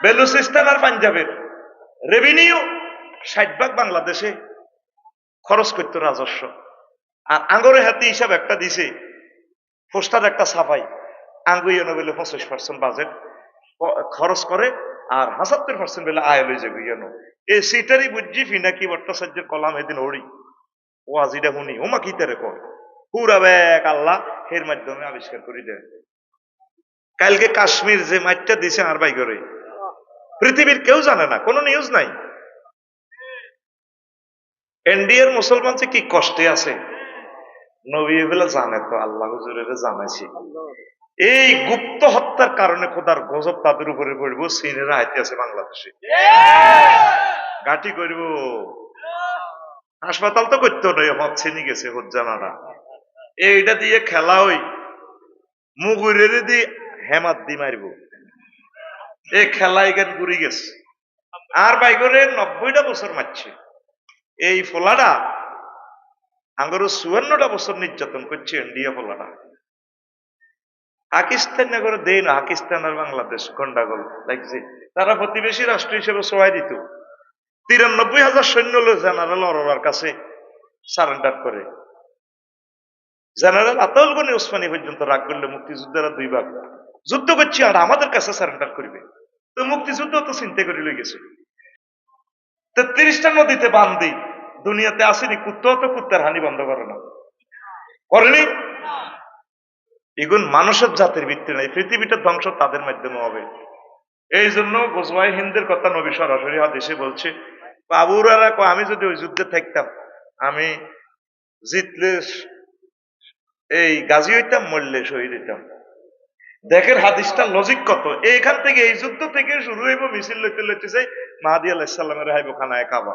বেলুচিস্তান আর পাঞ্জাবের রেভিনিউ 60% বাংলাদেশে খরচ করতো রাজস্ব। আর আঙ্গরে হাতে হিসাব একটা দিছে, পোস্টার একটা ছাপাই, আঙ্গুইয়ানো বলে 25% বাজেট খরচ করে, আর 75% বেলে আয় লই যাবে ইয়েনো। এই সিটারই বুঝছি ফিনাকি ভট্টাচার্যের কলাম এদিন ওড়ি ও আজিটা শুনি ওমা কি তেরে কর পুরা ব্যাগ আল্লাহ এর মাধ্যমে আবিষ্কার করে দেয়। কালকে কাশ্মীর যে মাঠটা দিছে আর বাই করে পৃথিবীর কেউ জানে না, কোনো নিউজ নাই। এনডিএর মুসলমান যে কি কষ্টে আছে নবী এগুলো জানে তো, আল্লাহ হুজুরের জানাইছি। এই গুপ্ত হত্যার কারণে খোদার গজব তাদের উপরে পড়ব। চীনেরা আইতে আছে বাংলাদেশে, গাটি করব, হাসপাতাল তো করতে নয়, হচ্ছে নি গেছে হজ্জানারা এইটা দিয়ে খেলা হই মুগুরের দিয়ে হেমাত দি মারব, এই খেলা এখান ঘুরি গেছে। আর বাইগরে 90টা বছর মারছে এই ফোলাটা, আঙ্গরও 54টা বছর নির্যাতন করছে ইন্ডিয়া ফোলাটা। পাকিস্তান না করে দেয় না, পাকিস্তান আর বাংলাদেশ গন্ডাগোল লাগছে, তারা প্রতিবেশী রাষ্ট্র হিসেবে সবাই দিত। 93,000 সৈন্য জেনারেল অরোরার কাছে সারেন্ডার করে। জেনারেল আতাউল গনি ওসমানী পর্যন্ত রাগ করলে মুক্তিযোদ্ধারা 2 ভাগ যুদ্ধ করছি আর আমাদের কাছে সারেন্ডার করবে, তো মুক্তিযুদ্ধ তো চিন্তা করে লই গেছে। 33টা নদীতে বান্ধি দুনিয়াতে আসেনি, কুত্তাও তো কুত্তার হানি বন্ধ করে না, করেনি। এগুন মানুষের জাতির ভিত্তি নাই, পৃথিবীটা ধ্বংস তাদের মাধ্যমে হবে। এই জন্য গোজওয়াই হিন্দের কথা নবী সরাসরি হাদিসে বলছে, বাবুরারা আমি যদি ওই যুদ্ধে থাকতাম, আমি জিতলে এই গাজী হইতাম, মরলে শহীদ হইতাম। দেখের হাদিসটা লজিক কত। এইখান থেকে এই যুদ্ধ থেকে শুরু হইব, মিছিল লইতে লইতে যাই মাহাদি আলাইহিস সালামের হাইব খানায় কাবা,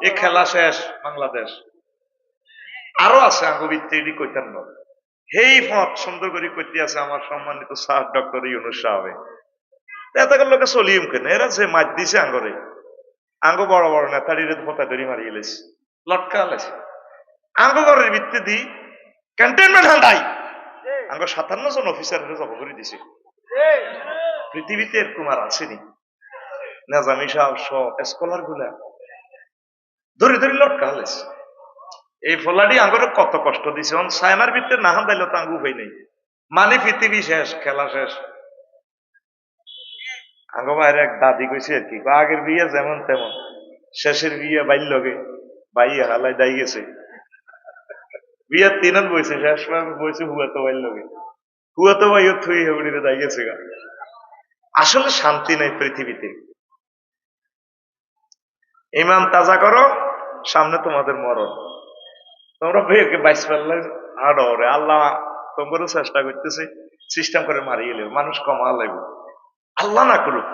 এ খেলা শেষ বাংলাদেশ। আরো আছে আঙ্গবিত্তে এটি কইতাম না, এই পথ সুন্দর করে করতে আছে আমার সম্মানিত স্যার ডক্টর ইউনুস সাহেব। এতকার লোকে চলিম কেন, এরা যে মাছ দিছে আঙ্গরে, আঙ্গ বড় বড় নেতাড়িরে ফোতা ধরি মারি গেলেছে, লটকা গেছে আঙ্গ ঘরের ভিত্তি দি ক্যান্টনমেন্ট হান্ডাই আঙ্গ 57 জন অফিসারের জব করে দিছে। পৃথিবীতে এরকম আর আসেনি। নাজামি সাহেব সব স্কলার গুলা ধরে ধরে লটকা গেছে। এই ফলাডি আঙ্গরে কত কষ্ট দিছে, সায়নার ভিতরে না হান্দাইল তো আঙ্গু হই নাই, মানে পৃথিবী শেষ, খেলা শেষ। আঙ্গ বাইরে এক দাদি কইছে আর কি, আগের বিয়ে যেমন তেমন, শেষের বিয়ে বাইর লগে বাইয়ে হালাই দাই গেছে, বিয়ের 3 বইছে, শেষ বইছে হুয়াতো বাইর লগে, হুয়াতো ভাই থুই হেউড়িরে দাই গেছে গা। আসলে শান্তি নাই পৃথিবীতে। ইমান তাজা করো, সামনে তোমাদের মরণ, তোমরা ভেকে বাইশ পারলে আড়ে আল্লাহ তোমারও চেষ্টা করতেছে সিস্টেম করে মারিয়ে লেব, মানুষ কমা লাগবে, আল্লাহ না করুক।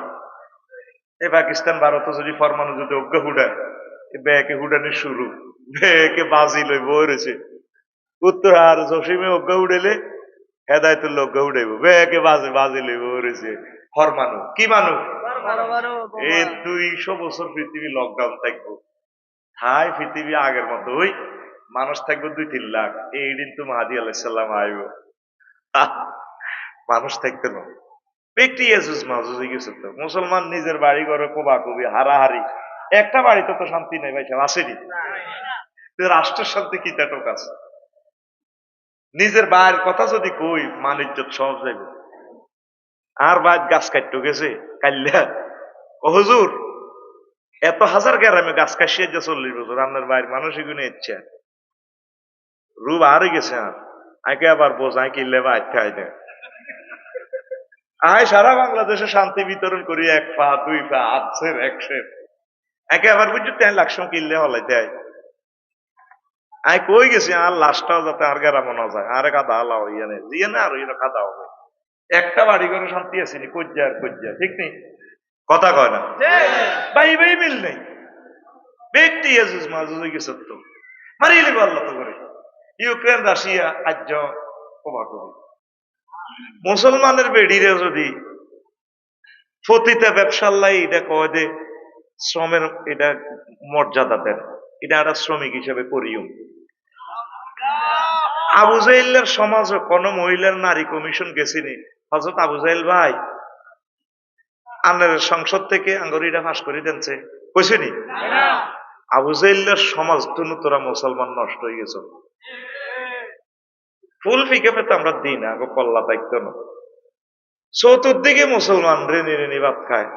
এই পাকিস্তান ভারত যদি ফরমানু যদি অজ্ঞ হুডায়, বেকে হুডানি শুরু, বেকে বাজি লই বই রয়েছে, উত্তর আর জসিমে অজ্ঞ উড়েলে হেদায়তুল্লাহ অজ্ঞ উড়াইব, বেকে বাজি বাজি লই বই রয়েছে। ফরমানু কি মানু, এই 200 বছর পৃথিবী লকডাউন থাকবো, হাই পৃথিবী আগের মতো ওই মানুষ থাকবে 2-3 লাখ। এই দিন তো মাহাদি আলাইহিস সালাম আইব, মানুষ থাকতে না, ব্যক্তি এজুজ মাহুজ হয়ে গেছে। তো মুসলমান নিজের বাড়ি ঘরে কোবাকুবি হারাহারি, একটা বাড়িতে তো শান্তি নেই ভাই সাহেব, আসেনি। রাষ্ট্রের শান্তি কি তেটক আছে? নিজের বাইরের কথা যদি কই মান ইজ্জত সব যাইব। আর বাইর গাছ কাটতে গেছে কাল্লা, ও হুজুর এত হাজার গ্রামে গাছ কাশিয়ে যে 40 বছর আপনার বাইরের মানুষ এগুলো ইচ্ছা রূপ আর গেছে, আর আগে আবার বোঝাই কিনলে বা আইতে আইতে আয় সারা বাংলাদেশে শান্তি বিতরণ করি, 1 পা 2 পা আছের 100 একে আবার বুঝছো 10 লাখ কিনলে হলাইতে আয়। আই কই গেছি আর লাশটাও যাতে আর গেরা মনে যায়, আরে কাদা হালাও ইয়ানে জিয়ানে আর ইয়ে কাদা হবে। একটা বাড়ি ঘরে শান্তি আসেনি, কজ্জা আর কজ্জা, ঠিক নেই কথা কয় না, ভাই ভাই মিল নেই। ব্যক্তি এজুজ মাজুজ হয়ে গেছে তো মারিয়ে লিব আল্লাহ তো করে। ইউক্রেন রাশিয়া আজ কমা করি, মুসলমানের বেডিরে যদি ফতিতে ব্যবসার লাই এটা কয় দে শ্রমের এটা মর্যাদা দেন, এটা একটা শ্রমিক হিসেবে করিও। আবু জাইলের সমাজও কোন মহিলার নারী কমিশন গেছিনি, হযরত আবু জাইল ভাই আনের সংসদ থেকে আঙ্গরিটা ফাঁস করে দেনছে কইছে নি আবু জাইল্লার সমাজ তুনু তোরা মুসলমান নষ্ট হয়ে গেছ ফুল ফিকে পেতে আমরা দিই না আগে কল্লা দায়িত্ব না চতুর্দিকে মুসলমান রেনি রেনি ভাত খায়